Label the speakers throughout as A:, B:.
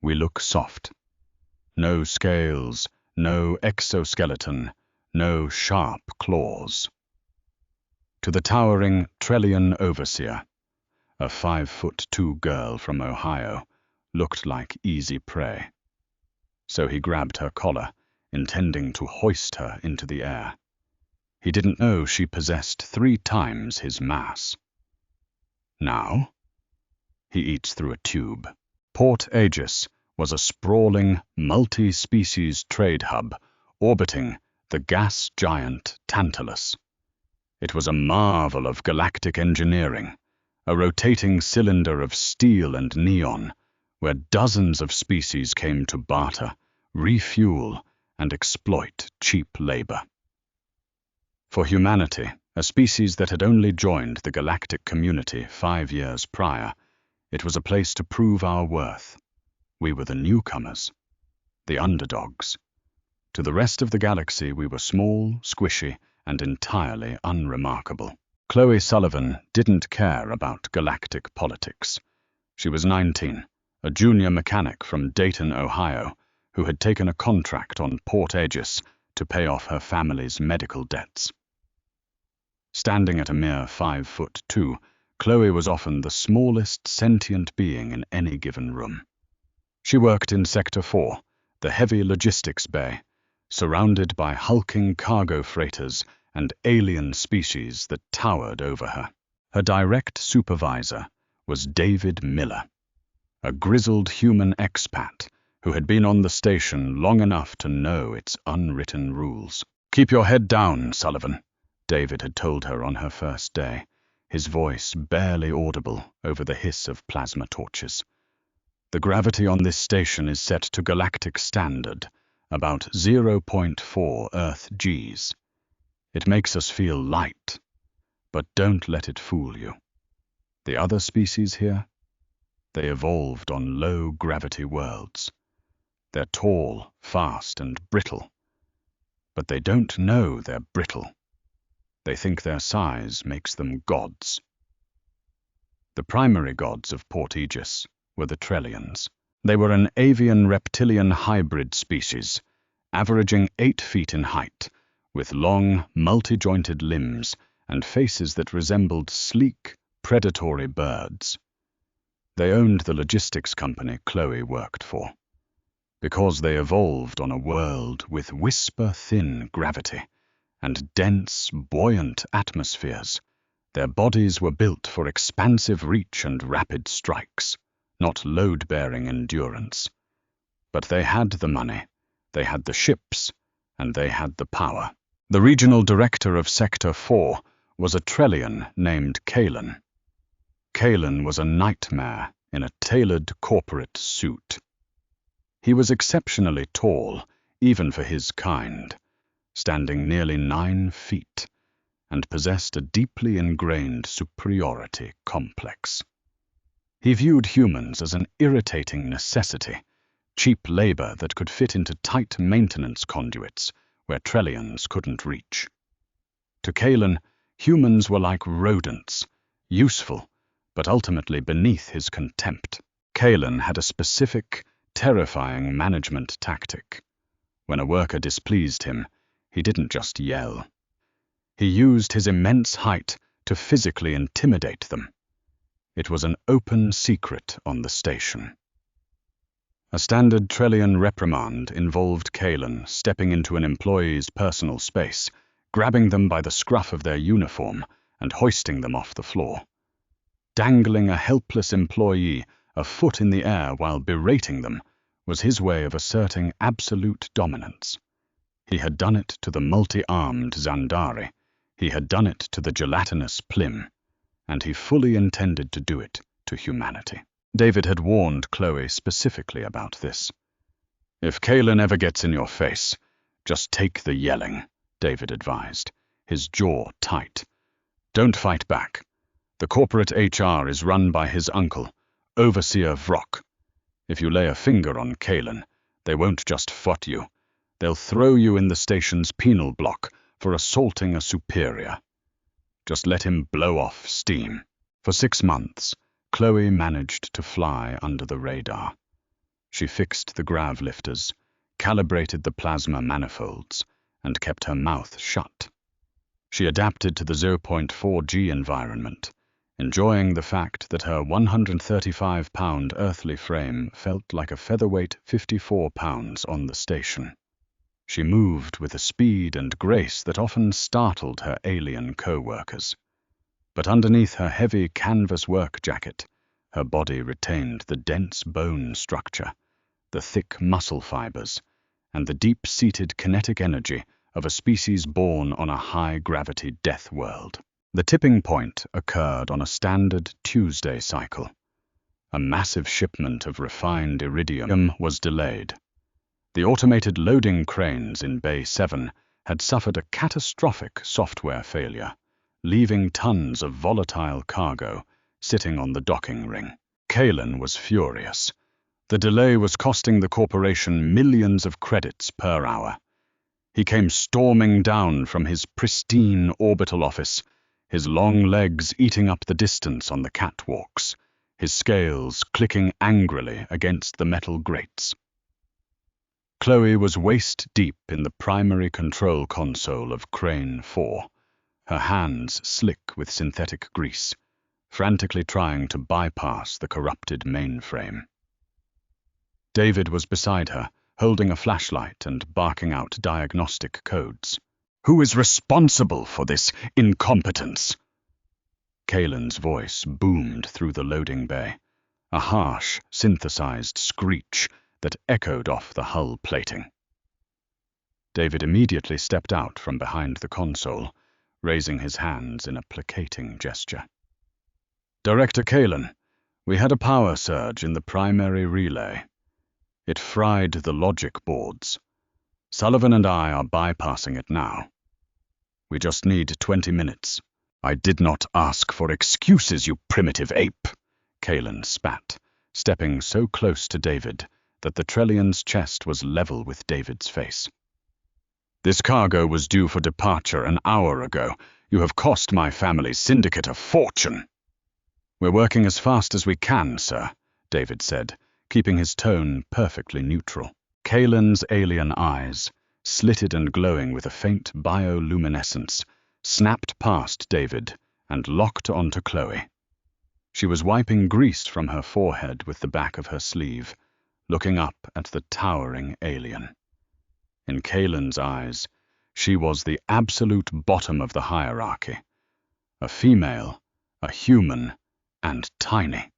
A: We look soft. No scales, no exoskeleton, no sharp claws. To the towering Trellian overseer, a 5'2" girl from Ohio, looked like easy prey. So he grabbed her collar, intending to hoist her into the air. He didn't know she possessed 3 times his mass. Now, he eats through a tube. Port Aegis was a sprawling, multi-species trade hub orbiting the gas giant Tantalus. It was a marvel of galactic engineering, a rotating cylinder of steel and neon, where dozens of species came to barter, refuel, and exploit cheap labor. For humanity, a species that had only joined the galactic community 5 years prior, it was a place to prove our worth. We were the newcomers, the underdogs. To the rest of the galaxy, we were small, squishy, and entirely unremarkable. Khloe Sullivan didn't care about galactic politics. She was 19, a junior mechanic from Dayton, Ohio, who had taken a contract on Port Aegis to pay off her family's medical debts. Standing at a mere 5'2", Khloe was often the smallest sentient being in any given room. She worked in Sector 4, the heavy logistics bay, surrounded by hulking cargo freighters and alien species that towered over her. Her direct supervisor was David Miller, a grizzled human expat who had been on the station long enough to know its unwritten rules. "Keep your head down, Sullivan," David had told her on her first day, his voice barely audible over the hiss of plasma torches. "The gravity on this station is set to galactic standard, about 0.4 Earth Gs. It makes us feel light, but don't let it fool you. The other species here, they evolved on low-gravity worlds. They're tall, fast, and brittle, but they don't know they're brittle. They think their size makes them gods." The primary gods of Port Aegis were the Trellians. They were an avian-reptilian hybrid species, averaging 8 feet in height, with long, multi-jointed limbs and faces that resembled sleek, predatory birds. They owned the logistics company Khloe worked for. Because they evolved on a world with whisper-thin gravity and dense, buoyant atmospheres, their bodies were built for expansive reach and rapid strikes, not load-bearing endurance. But they had the money, they had the ships, and they had the power. The regional director of Sector 4 was a Trellian named Kalen. Kalen was a nightmare in a tailored corporate suit. He was exceptionally tall, even for his kind, standing nearly 9 feet, and possessed a deeply ingrained superiority complex. He viewed humans as an irritating necessity, cheap labor that could fit into tight maintenance conduits where Trellians couldn't reach. To Kalen, humans were like rodents, useful, but ultimately beneath his contempt. Kalen had a specific, terrifying management tactic. When a worker displeased him, he didn't just yell. He used his immense height to physically intimidate them. It was an open secret on the station. A standard Trellian reprimand involved Kalen stepping into an employee's personal space, grabbing them by the scruff of their uniform and hoisting them off the floor. Dangling a helpless employee a foot in the air while berating them was his way of asserting absolute dominance. He had done it to the multi-armed Zandari, he had done it to the gelatinous Plim, and he fully intended to do it to humanity. David had warned Khloe specifically about this. "If Kalen ever gets in your face, just take the yelling," David advised, his jaw tight. "Don't fight back. The corporate HR is run by his uncle, Overseer Vrock. If you lay a finger on Kalen, they won't just foot you. They'll throw you in the station's penal block for assaulting a superior. Just let him blow off steam." For 6 months, Khloe managed to fly under the radar. She fixed the grav lifters, calibrated the plasma manifolds, and kept her mouth shut. She adapted to the 0.4G environment, enjoying the fact that her 135-pound earthly frame felt like a featherweight 54 pounds on the station. She moved with a speed and grace that often startled her alien co-workers. But underneath her heavy canvas work jacket, her body retained the dense bone structure, the thick muscle fibers, and the deep-seated kinetic energy of a species born on a high-gravity death world. The tipping point occurred on a standard Tuesday cycle. A massive shipment of refined iridium was delayed. The automated loading cranes in Bay 7 had suffered a catastrophic software failure, leaving tons of volatile cargo sitting on the docking ring. Kalen was furious. The delay was costing the corporation millions of credits per hour. He came storming down from his pristine orbital office, his long legs eating up the distance on the catwalks, his scales clicking angrily against the metal grates. Khloe was waist-deep in the primary control console of Crane 4, her hands slick with synthetic grease, frantically trying to bypass the corrupted mainframe. David was beside her, holding a flashlight and barking out diagnostic codes. "Who is responsible for this incompetence?" Kalen's voice boomed through the loading bay, a harsh, synthesized screech that echoed off the hull plating. David immediately stepped out from behind the console, raising his hands in a placating gesture. "Director Kalen, we had a power surge in the primary relay. It fried the logic boards. Sullivan and I are bypassing it now. We just need 20 minutes. "I did not ask for excuses, you primitive ape," Kalen spat, stepping so close to David that the Trellion's chest was level with David's face. "This cargo was due for departure an hour ago. You have cost my family's syndicate a fortune." "We're working as fast as we can, sir," David said, keeping his tone perfectly neutral. Kalen's alien eyes, slitted and glowing with a faint bioluminescence, snapped past David and locked onto Khloe. She was wiping grease from her forehead with the back of her sleeve, looking up at the towering alien. In Kalen's eyes, she was the absolute bottom of the hierarchy. A female, a human, and tiny.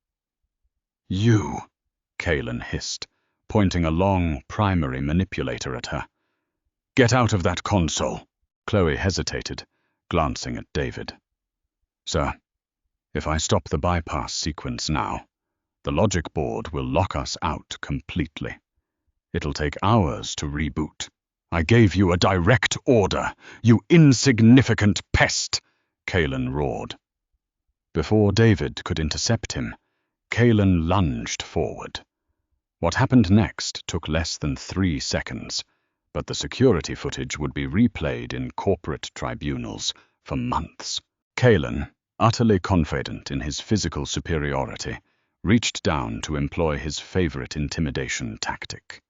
A: "You," Kalen hissed, pointing a long primary manipulator at her. "Get out of that console." Khloe hesitated, glancing at David. "Sir, if I stop the bypass sequence now, the logic board will lock us out completely. It'll take hours to reboot." "I gave you a direct order, you insignificant pest," Kalen roared. Before David could intercept him, Kalen lunged forward. What happened next took less than 3 seconds, but the security footage would be replayed in corporate tribunals for months. Kalen, utterly confident in his physical superiority, reached down to employ his favorite intimidation tactic.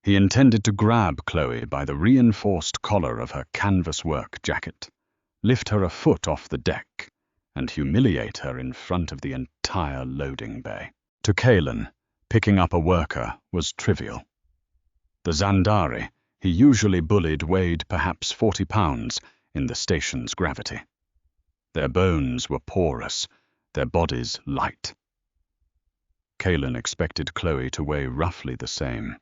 A: He intended to grab Khloe by the reinforced collar of her canvas work jacket, lift her a foot off the deck, and humiliate her in front of the entire loading bay. To Kalen, picking up a worker was trivial. The Zandari he usually bullied weighed perhaps 40 pounds in the station's gravity. Their bones were porous, their bodies light. Kalen expected Khloe to weigh roughly the same.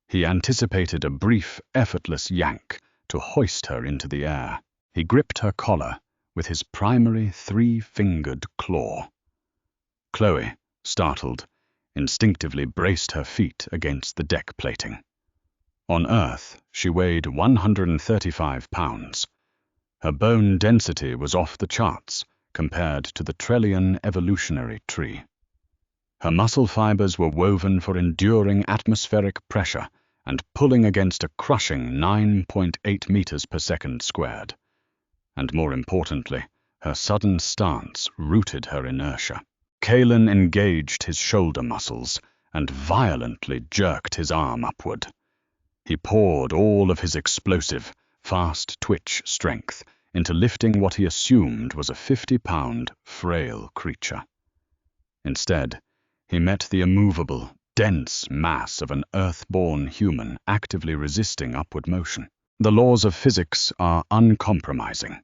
A: He anticipated a brief, effortless yank to hoist her into the air. He gripped her collar with his primary 3-fingered claw. Khloe, startled, instinctively braced her feet against the deck plating. On Earth, she weighed 135 pounds. Her bone density was off the charts compared to the Trellian evolutionary tree. Her muscle fibers were woven for enduring atmospheric pressure and pulling against a crushing 9.8 meters per second squared. And more importantly, her sudden stance rooted her inertia. Kalen engaged his shoulder muscles and violently jerked his arm upward. He poured all of his explosive, fast-twitch strength into lifting what he assumed was a 50-pound, frail creature. Instead, he met the immovable, dense mass of an Earthborn human actively resisting upward motion. The laws of physics are uncompromising.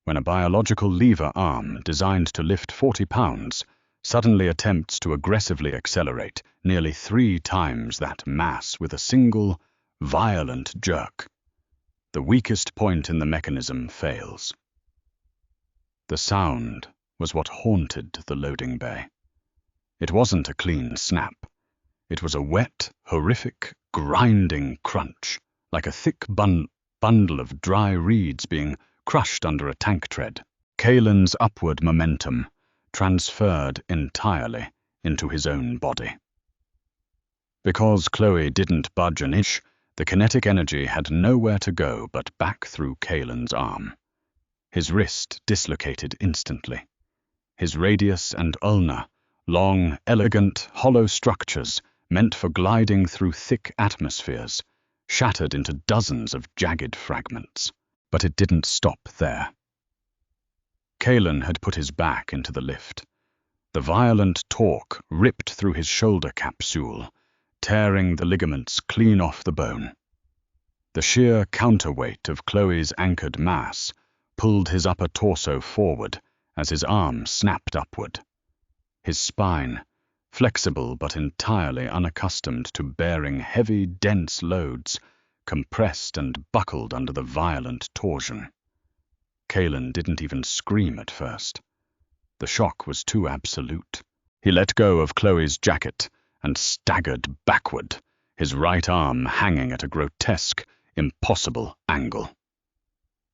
A: When a biological lever arm designed to lift 40 pounds suddenly attempts to aggressively accelerate nearly 3 times that mass with a single, violent jerk, the weakest point in the mechanism fails. The sound was what haunted the loading bay. It wasn't a clean snap. It was a wet, horrific, grinding crunch, like a thick bundle of dry reeds being crushed under a tank tread. Kaelin's upward momentum transferred entirely into his own body. Because Khloe didn't budge an inch, the kinetic energy had nowhere to go but back through Kaelin's arm. His wrist dislocated instantly. His radius and ulna, long, elegant, hollow structures meant for gliding through thick atmospheres, shattered into dozens of jagged fragments. But it didn't stop there. Kaelin had put his back into the lift. The violent torque ripped through his shoulder capsule, tearing the ligaments clean off the bone. The sheer counterweight of Khloe's anchored mass pulled his upper torso forward as his arm snapped upward. His spine, flexible but entirely unaccustomed to bearing heavy, dense loads, compressed and buckled under the violent torsion. Kaelin didn't even scream at first. The shock was too absolute. He let go of Khloe's jacket and staggered backward, his right arm hanging at a grotesque, impossible angle.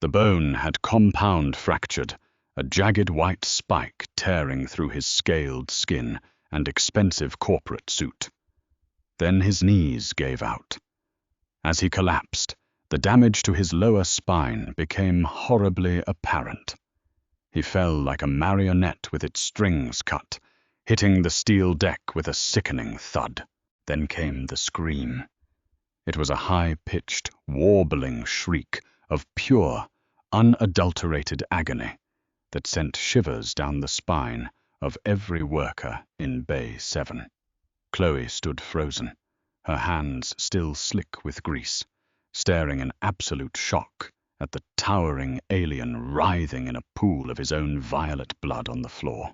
A: The bone had compound fractured, a jagged white spike tearing through his scaled skin and expensive corporate suit. Then his knees gave out. As he collapsed, the damage to his lower spine became horribly apparent. He fell like a marionette with its strings cut, hitting the steel deck with a sickening thud. Then came the scream. It was a high-pitched, warbling shriek of pure, unadulterated agony that sent shivers down the spine of every worker in Bay 7. Khloe stood frozen, her hands still slick with grease, staring in absolute shock at the towering alien writhing in a pool of his own violet blood on the floor.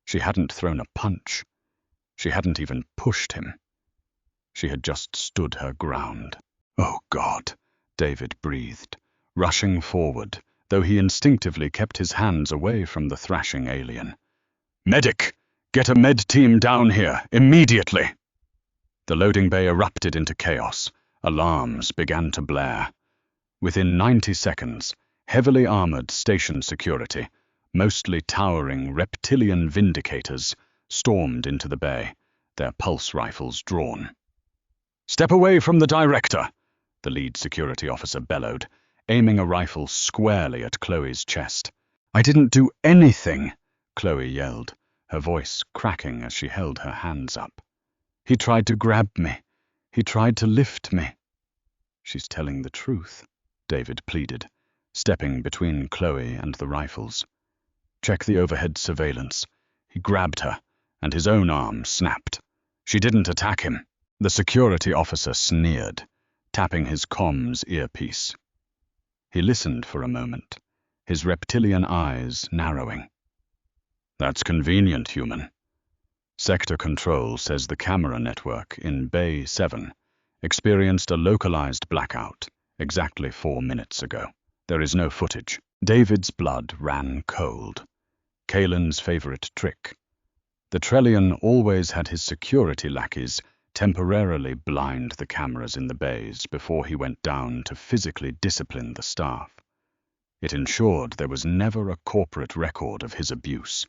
A: She hadn't thrown a punch. She hadn't even pushed him. She had just stood her ground. "Oh, God," David breathed, rushing forward, though he instinctively kept his hands away from the thrashing alien. "Medic! Get a med team down here, immediately!" The loading bay erupted into chaos. Alarms began to blare. Within 90 seconds, heavily armored station security, mostly towering reptilian vindicators, stormed into the bay, their pulse rifles drawn. "Step away from the director," the lead security officer bellowed, aiming a rifle squarely at Khloe's chest. "I didn't do anything," Khloe yelled, her voice cracking as she held her hands up. "He tried to grab me. He tried to lift me." "She's telling the truth," David pleaded, stepping between Khloe and the rifles. "Check the overhead surveillance." He grabbed her, and his own arm snapped. "She didn't attack him." The security officer sneered, tapping his comms earpiece. He listened for a moment, his reptilian eyes narrowing. "That's convenient, human. Sector Control says the camera network in Bay 7 experienced a localized blackout exactly 4 minutes ago. There is no footage." David's blood ran cold. Kaelin's favorite trick. The Trellian always had his security lackeys temporarily blind the cameras in the bays before he went down to physically discipline the staff. It ensured there was never a corporate record of his abuse.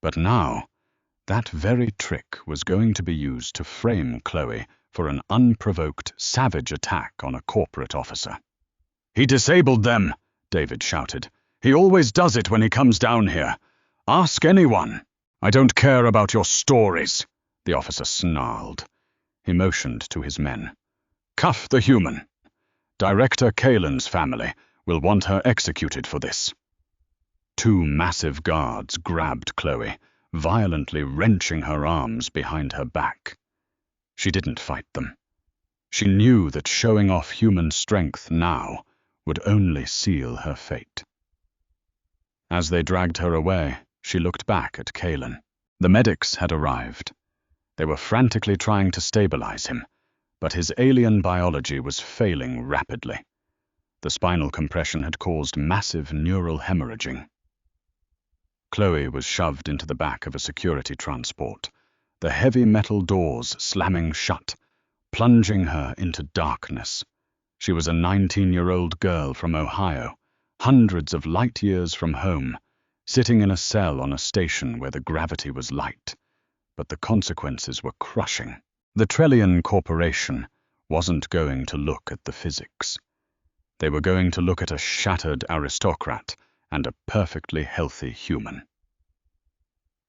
A: But now, that very trick was going to be used to frame Khloe for an unprovoked, savage attack on a corporate officer. "He disabled them," David shouted. "He always does it when he comes down here. Ask anyone." "I don't care about your stories," The officer snarled. He motioned to his men. "Cuff the human. Director Kalen's family will want her executed for this." Two massive guards grabbed Khloe, violently wrenching her arms behind her back. She didn't fight them. She knew that showing off human strength now would only seal her fate. As they dragged her away, she looked back at Kalen. The medics had arrived. They were frantically trying to stabilize him, but his alien biology was failing rapidly. The spinal compression had caused massive neural hemorrhaging. Khloe was shoved into the back of a security transport, the heavy metal doors slamming shut, plunging her into darkness. She was a 19-year-old girl from Ohio, hundreds of light years from home, sitting in a cell on a station where the gravity was light, but the consequences were crushing. The Trellian Corporation wasn't going to look at the physics. They were going to look at a shattered aristocrat and a perfectly healthy human.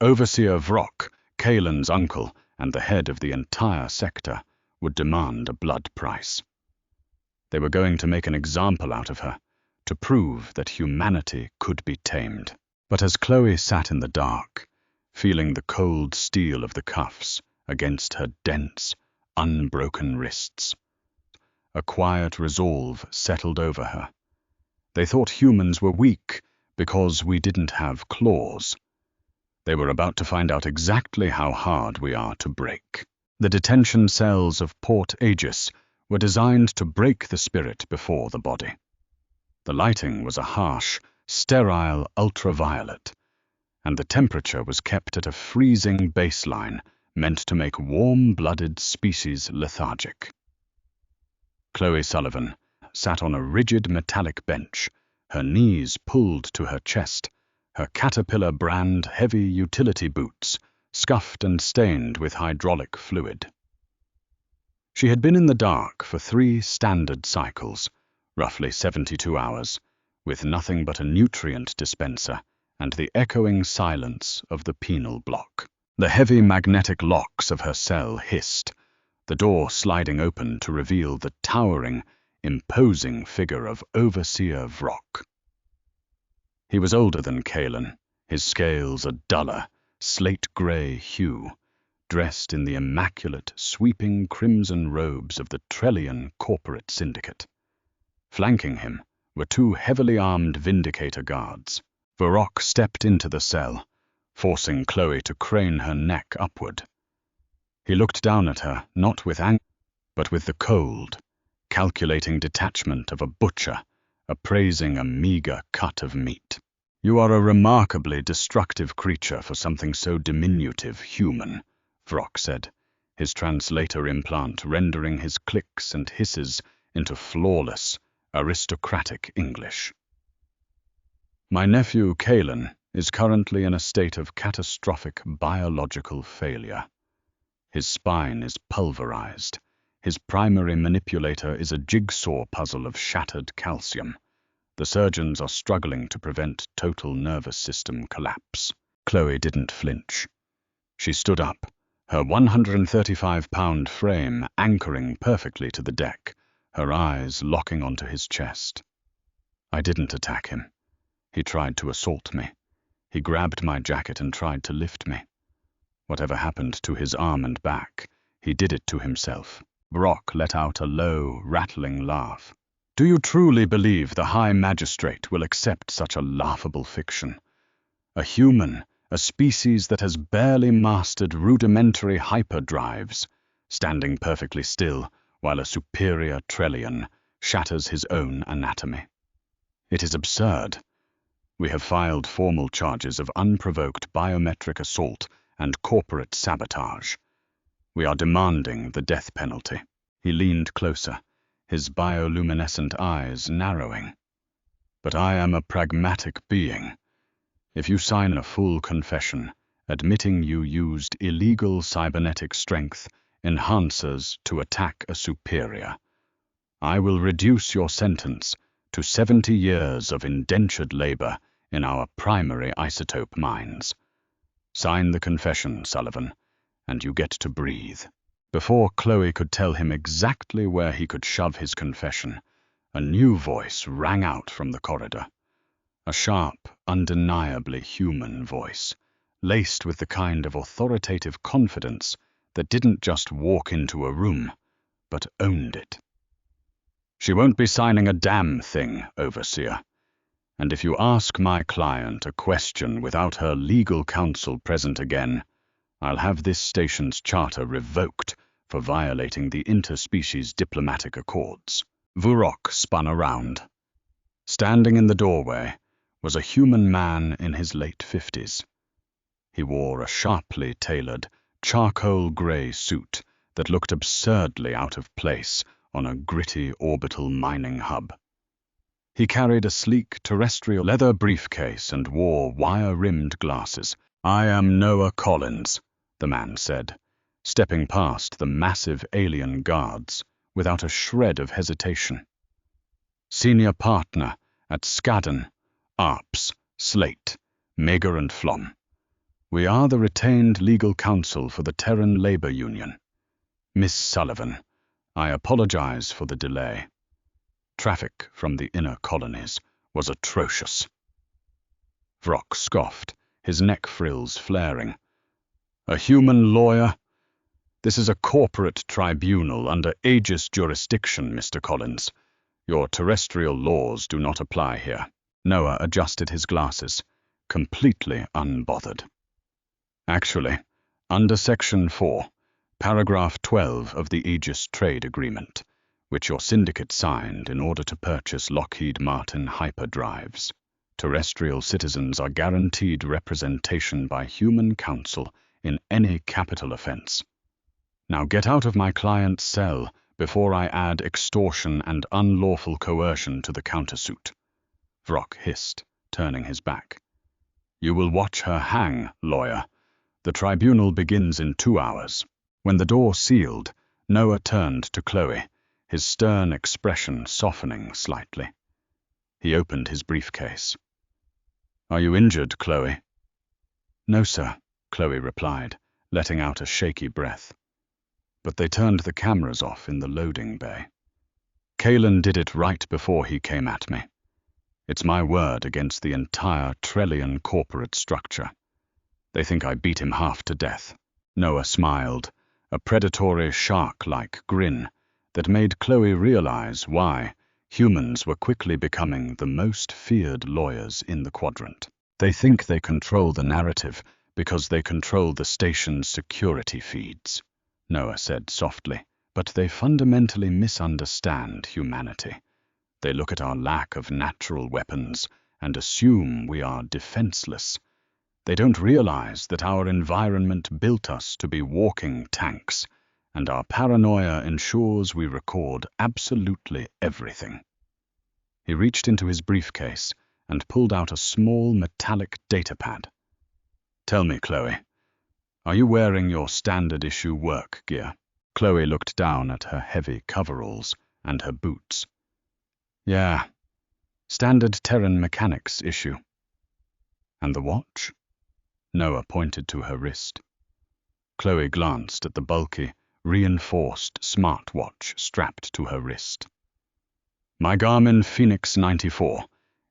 A: Overseer Vrock, Kalen's uncle and the head of the entire sector, would demand a blood price. They were going to make an example out of her, to prove that humanity could be tamed. But as Khloe sat in the dark, feeling the cold steel of the cuffs against her dense, unbroken wrists, a quiet resolve settled over her. They thought humans were weak because we didn't have claws. They were about to find out exactly how hard we are to break. The detention cells of Port Aegis were designed to break the spirit before the body. The lighting was a harsh, sterile ultraviolet, and the temperature was kept at a freezing baseline meant to make warm-blooded species lethargic. Khloe Sullivan sat on a rigid metallic bench, her knees pulled to her chest, her Caterpillar brand heavy utility boots scuffed and stained with hydraulic fluid. She had been in the dark for 3 standard cycles, roughly 72 hours, with nothing but a nutrient dispenser and the echoing silence of the penal block. The heavy magnetic locks of her cell hissed, the door sliding open to reveal the towering, imposing figure of Overseer Vrock. He was older than Kalen, his scales a duller, slate-gray hue, dressed in the immaculate, sweeping crimson robes of the Trellian corporate syndicate. Flanking him were 2 heavily armed Vindicator guards. Vrock stepped into the cell, forcing Khloe to crane her neck upward. He looked down at her, not with anger, but with the cold, calculating detachment of a butcher, appraising a meager cut of meat. "You are a remarkably destructive creature for something so diminutive, human," Vrock said, his translator implant rendering his clicks and hisses into flawless, aristocratic English. "My nephew Kalen is currently in a state of catastrophic biological failure. His spine is pulverized. His primary manipulator is a jigsaw puzzle of shattered calcium. The surgeons are struggling to prevent total nervous system collapse." Khloe didn't flinch. She stood up, her 135-pound frame anchoring perfectly to the deck, her eyes locking onto his chest. "I didn't attack him. He tried to assault me. He grabbed my jacket and tried to lift me. Whatever happened to his arm and back, he did it to himself." Vrock let out a low, rattling laugh. "Do you truly believe the High Magistrate will accept such a laughable fiction? A human, a species that has barely mastered rudimentary hyperdrives, standing perfectly still while a superior Trellian shatters his own anatomy. It is absurd. We have filed formal charges of unprovoked biometric assault and corporate sabotage. We are demanding the death penalty." He leaned closer, his bioluminescent eyes narrowing. "But I am a pragmatic being. If you sign a full confession, admitting you used illegal cybernetic strength enhancers to attack a superior, I will reduce your sentence to 70 years of indentured labor in our primary isotope mines. Sign the confession, Sullivan, and you get to breathe." Before Khloe could tell him exactly where he could shove his confession, a new voice rang out from the corridor. A sharp, undeniably human voice, laced with the kind of authoritative confidence that didn't just walk into a room, but owned it. "She won't be signing a damn thing, Overseer. And if you ask my client a question without her legal counsel present again, I'll have this station's charter revoked for violating the interspecies diplomatic accords." Vurok spun around. Standing in the doorway was a human man in his late 50s. He wore a sharply tailored, charcoal gray suit that looked absurdly out of place on a gritty orbital mining hub. He carried a sleek terrestrial leather briefcase and wore wire-rimmed glasses. "I am Noah Collins," the man said, stepping past the massive alien guards without a shred of hesitation. "Senior partner at Skadden, Arps, Slate, Meagher and Flom. We are the retained legal counsel for the Terran Labor Union. Miss Sullivan, I apologize for the delay. Traffic from the inner colonies was atrocious." Vrock scoffed, his neck frills flaring. "A human lawyer? This is a corporate tribunal under Aegis jurisdiction, Mr. Collins. Your terrestrial laws do not apply here." Noah adjusted his glasses, completely unbothered. "Actually, under Section 4, Paragraph 12 of the Aegis Trade Agreement, which your syndicate signed in order to purchase Lockheed Martin hyperdrives, terrestrial citizens are guaranteed representation by human counsel in any capital offense. Now get out of my client's cell before I add extortion and unlawful coercion to the countersuit," Vrock hissed, turning his back. "You will watch her hang, lawyer. The tribunal begins in 2 hours." When the door sealed, Noah turned to Khloe, his stern expression softening slightly. He opened his briefcase. "Are you injured, Khloe?" "No, sir," Khloe replied, letting out a shaky breath. But they turned the cameras off in the loading bay. "Kalen did it right before he came at me. It's my word against the entire Trellian corporate structure. They think I beat him half to death." Noah smiled, a predatory shark-like grin that made Khloe realize why humans were quickly becoming the most feared lawyers in the quadrant. They think they control the narrative because they control the station's security feeds, Noah said softly, but they fundamentally misunderstand humanity. They look at our lack of natural weapons and assume we are defenseless. They don't realize that our environment built us to be walking tanks, and our paranoia ensures we record absolutely everything. He reached into his briefcase and pulled out a small metallic datapad. "Tell me, Khloe, are you wearing your standard-issue work gear?" Khloe looked down at her heavy coveralls and her boots. "Yeah, standard Terran mechanics issue." "And the watch?" Noah pointed to her wrist. Khloe glanced at the bulky, reinforced smartwatch strapped to her wrist. "My Garmin Phoenix 94.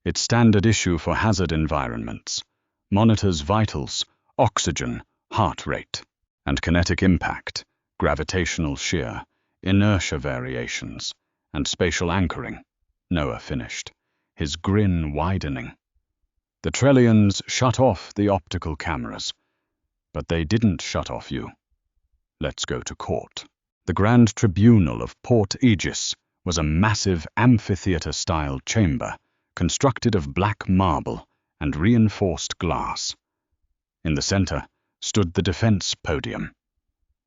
A: It's standard issue for hazard environments. Monitors vitals, oxygen, heart rate, and kinetic impact, gravitational shear, inertia variations, and spatial anchoring," Noah finished, his grin widening. "The Trellians shut off the optical cameras, but they didn't shut off you. Let's go to court." The Grand Tribunal of Port Aegis was a massive amphitheater-style chamber constructed of black marble and reinforced glass. In the center stood the defense podium.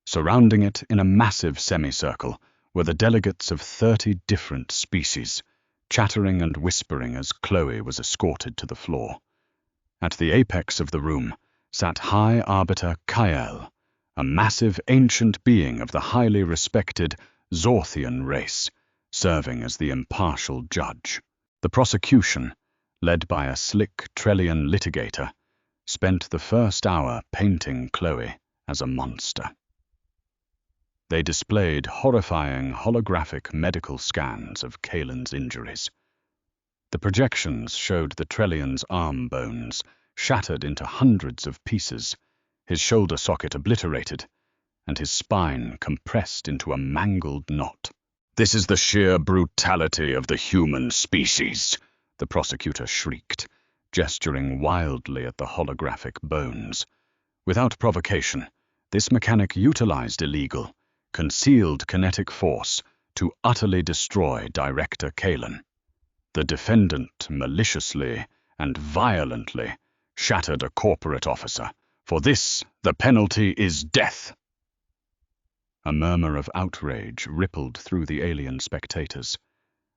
A: Surrounding it in a massive semicircle were the delegates of 30 different species, chattering and whispering as Khloe was escorted to the floor. At the apex of the room sat High Arbiter Kael, a massive ancient being of the highly respected Zorthian race, serving as the impartial judge. The prosecution, led by a slick Trellian litigator, spent the first hour painting Khloe as a monster. They displayed horrifying holographic medical scans of Kalen's injuries. The projections showed the Trellion's arm bones shattered into hundreds of pieces, his shoulder socket obliterated, and his spine compressed into a mangled knot. "This is the sheer brutality of the human species," the prosecutor shrieked, gesturing wildly at the holographic bones. Without provocation, this mechanic utilized illegal, concealed kinetic force to utterly destroy Director Khalen. The defendant maliciously and violently shattered a corporate officer. For this, the penalty is death. A murmur of outrage rippled through the alien spectators.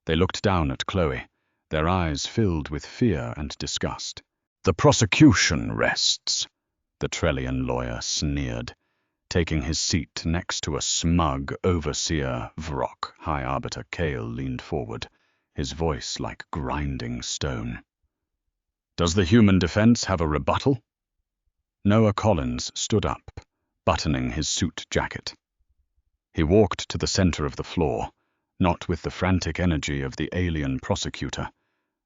A: They looked down at Khloe, their eyes filled with fear and disgust. "The prosecution rests," the Trellian lawyer sneered, taking his seat next to a smug overseer Vrock. High Arbiter Kale leaned forward, his voice like grinding stone. "Does the human defense have a rebuttal?" Noah Collins stood up, buttoning his suit jacket. He walked to the center of the floor, not with the frantic energy of the alien prosecutor,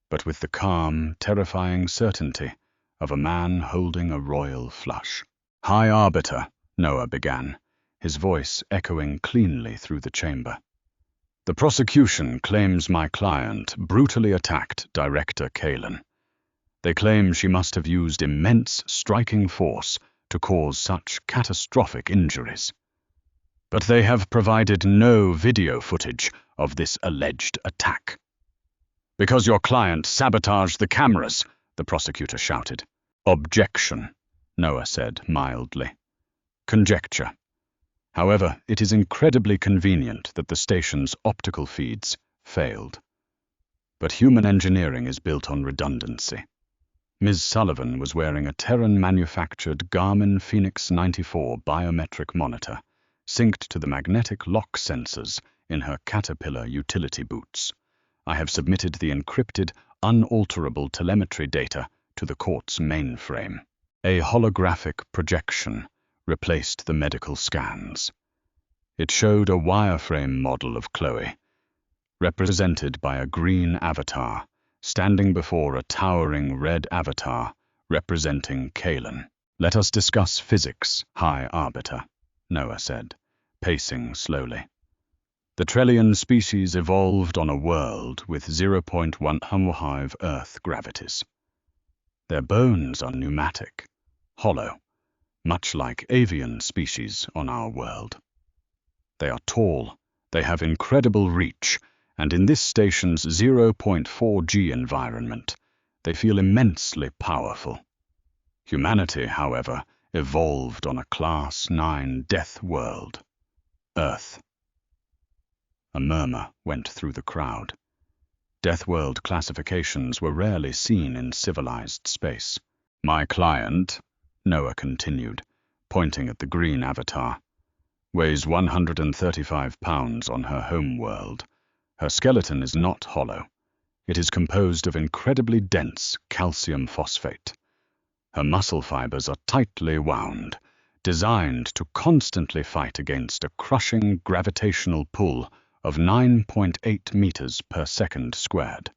A: but with the calm, terrifying certainty of a man holding a royal flush. "High Arbiter," Noah began, his voice echoing cleanly through the chamber. "The prosecution claims my client brutally attacked Director Khalen. They claim she must have used immense striking force to cause such catastrophic injuries. But they have provided no video footage of this alleged attack." "Because your client sabotaged the cameras," the prosecutor shouted. "Objection," Noah said mildly. "Conjecture. However, it is incredibly convenient that the station's optical feeds failed. But human engineering is built on redundancy. Ms. Sullivan was wearing a Terran-manufactured Garmin Phoenix 94 biometric monitor, synced to the magnetic lock sensors in her Caterpillar utility boots. I have submitted the encrypted, unalterable telemetry data to the court's mainframe. A holographic projection replaced the medical scans. It showed a wireframe model of Khloe, represented by a green avatar, standing before a towering red avatar representing Khalen. "Let us discuss physics, High Arbiter," Noah said, pacing slowly. "The Trellian species evolved on a world with 0.115 Earth gravities. Their bones are pneumatic, hollow, much like avian species on our world. They are tall, they have incredible reach, and in this station's 0.4G environment, they feel immensely powerful. Humanity, however, evolved on a Class 9 death world, Earth." A murmur went through the crowd. Death world classifications were rarely seen in civilized space. "My client," Noah continued, pointing at the green avatar, "weighs 135 pounds on her home world. Her skeleton is not hollow. It is composed of incredibly dense calcium phosphate. Her muscle fibers are tightly wound, designed to constantly fight against a crushing gravitational pull of 9.8 meters per second squared.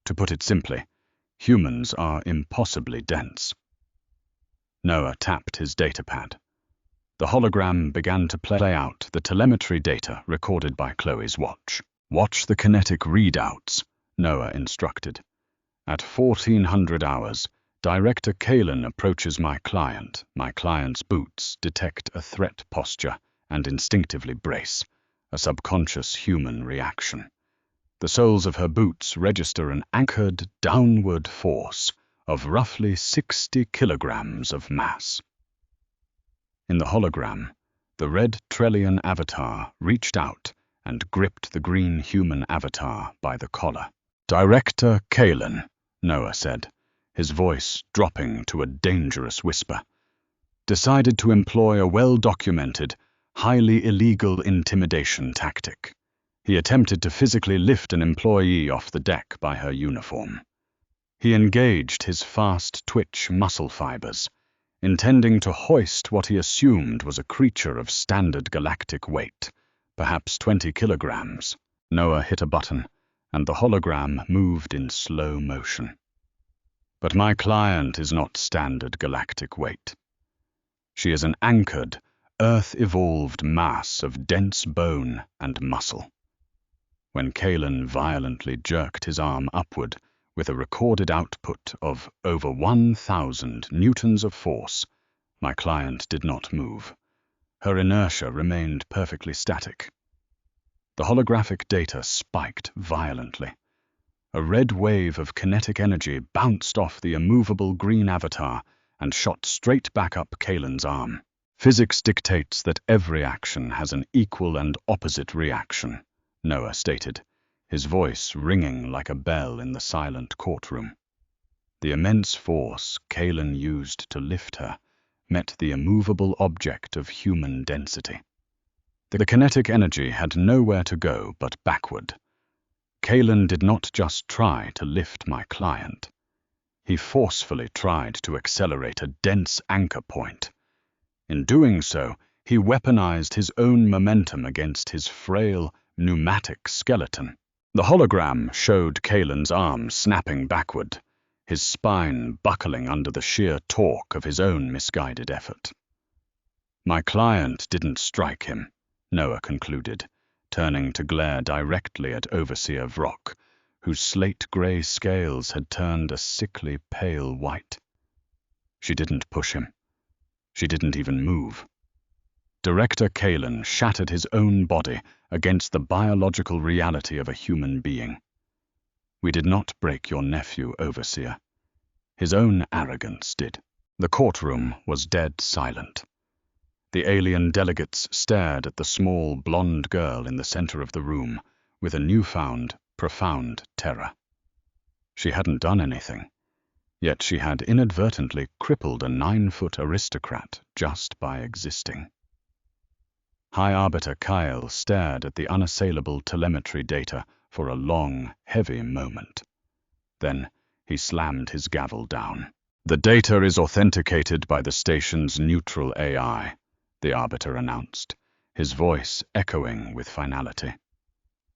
A: To put it simply, humans are impossibly dense." Noah tapped his datapad. The hologram began to play out the telemetry data recorded by Khloe's watch. "Watch the kinetic readouts," Noah instructed. "At 1400 hours, Director Khalen approaches my client. My client's boots detect a threat posture and instinctively brace, a subconscious human reaction. The soles of her boots register an anchored downward force of roughly 60 kilograms of mass." In the hologram, the red Trellian avatar reached out and gripped the green human avatar by the collar. "Director Khalen," Noah said, his voice dropping to a dangerous whisper, "decided to employ a well-documented, highly illegal intimidation tactic. He attempted to physically lift an employee off the deck by her uniform. He engaged his fast-twitch muscle fibers, intending to hoist what he assumed was a creature of standard galactic weight, perhaps 20 kilograms. Noah hit a button, and the hologram moved in slow motion. But my client is not standard galactic weight. She is an anchored, Earth-evolved mass of dense bone and muscle. When Kalen violently jerked his arm upward with a recorded output of over 1,000 newtons of force, my client did not move. Her inertia remained perfectly static. The holographic data spiked violently. A red wave of kinetic energy bounced off the immovable green avatar and shot straight back up Kalen's arm. Physics dictates that every action has an equal and opposite reaction, Noah stated, his voice ringing like a bell in the silent courtroom. The immense force Kalen used to lift her met the immovable object of human density. The kinetic energy had nowhere to go but backward. Kalen did not just try to lift my client. He forcefully tried to accelerate a dense anchor point. In doing so, he weaponized his own momentum against his frail, pneumatic skeleton. The hologram showed Kalen's arm snapping backward, his spine buckling under the sheer torque of his own misguided effort. My client didn't strike him, Noah concluded, turning to glare directly at Overseer Vrock, whose slate-gray scales had turned a sickly pale white. She didn't push him. She didn't even move. Director Kalen shattered his own body against the biological reality of a human being. We did not break your nephew, Overseer. His own arrogance did. The courtroom was dead silent. The alien delegates stared at the small, blonde girl in the center of the room with a newfound, profound terror. She hadn't done anything, yet she had inadvertently crippled a 9-foot aristocrat just by existing. High Arbiter Kyle stared at the unassailable telemetry data for a long, heavy moment. Then he slammed his gavel down. The data is authenticated by the station's neutral AI, the Arbiter announced, his voice echoing with finality.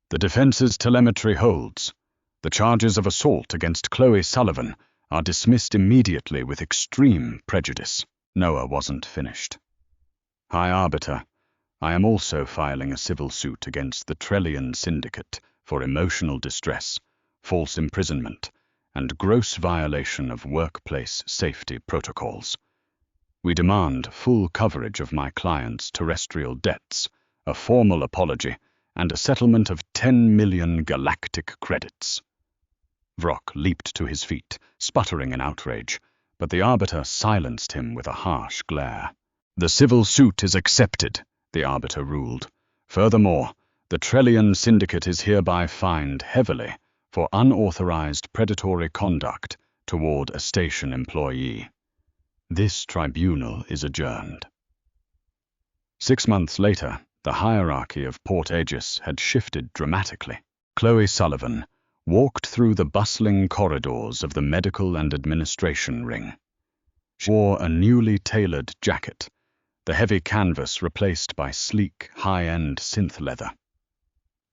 A: The defense's telemetry holds. The charges of assault against Khloe Sullivan are dismissed immediately with extreme prejudice. Noah wasn't finished. High Arbiter, I am also filing a civil suit against the Trellian Syndicate for emotional distress, false imprisonment, and gross violation of workplace safety protocols. We demand full coverage of my client's terrestrial debts, a formal apology, and a settlement of 10 million galactic credits. Vrock leaped to his feet, sputtering in outrage, but the Arbiter silenced him with a harsh glare. The civil suit is accepted, the Arbiter ruled. Furthermore, the Trellian Syndicate is hereby fined heavily for unauthorized predatory conduct toward a station employee. This tribunal is adjourned. 6 months later, the hierarchy of Port Aegis had shifted dramatically. Khloe Sullivan walked through the bustling corridors of the medical and administration ring. She wore a newly tailored jacket, the heavy canvas replaced by sleek, high-end synth leather.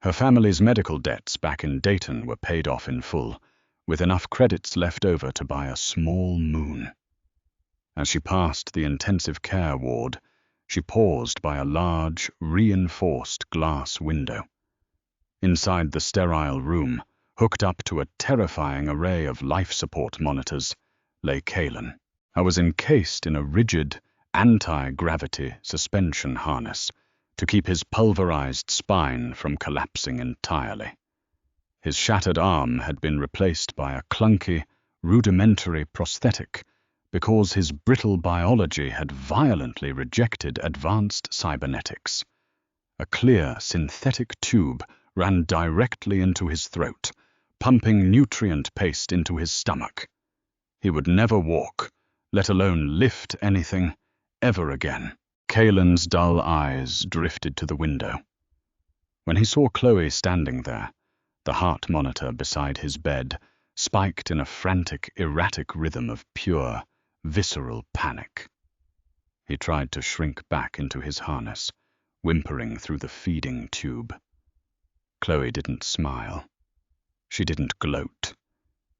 A: Her family's medical debts back in Dayton were paid off in full, with enough credits left over to buy a small moon. As she passed the intensive care ward, she paused by a large, reinforced glass window. Inside the sterile room, hooked up to a terrifying array of life support monitors, lay Kalen. I was encased in a rigid, anti-gravity suspension harness to keep his pulverized spine from collapsing entirely. His shattered arm had been replaced by a clunky, rudimentary prosthetic because his brittle biology had violently rejected advanced cybernetics. A clear, synthetic tube ran directly into his throat, pumping nutrient paste into his stomach. He would never walk, let alone lift anything, ever again. Kalen's dull eyes drifted to the window. When he saw Khloe standing there, the heart monitor beside his bed spiked in a frantic, erratic rhythm of pure, visceral panic. He tried to shrink back into his harness, whimpering through the feeding tube. Khloe didn't smile. She didn't gloat.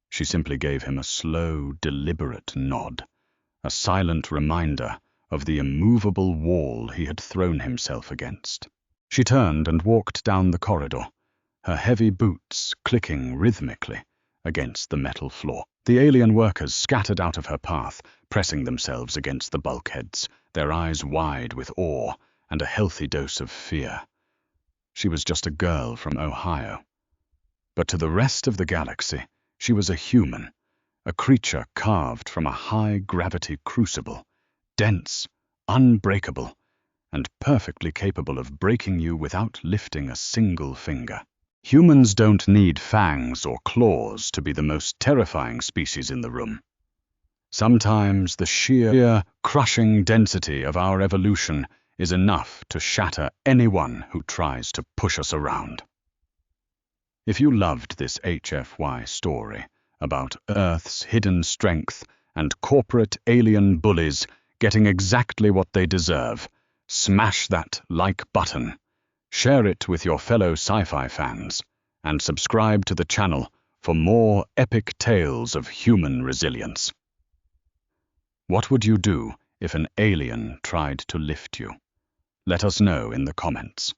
A: She simply gave him a slow, deliberate nod, a silent reminder of the immovable wall he had thrown himself against. She turned and walked down the corridor, her heavy boots clicking rhythmically against the metal floor. The alien workers scattered out of her path, pressing themselves against the bulkheads, their eyes wide with awe and a healthy dose of fear. She was just a girl from Ohio. But to the rest of the galaxy, she was a human, a creature carved from a high-gravity crucible, dense, unbreakable, and perfectly capable of breaking you without lifting a single finger. Humans don't need fangs or claws to be the most terrifying species in the room. Sometimes the sheer, crushing density of our evolution is enough to shatter anyone who tries to push us around. If you loved this HFY story about Earth's hidden strength and corporate alien bullies getting exactly what they deserve, smash that like button, share it with your fellow sci-fi fans, and subscribe to the channel for more epic tales of human resilience. What would you do if an alien tried to lift you? Let us know in the comments.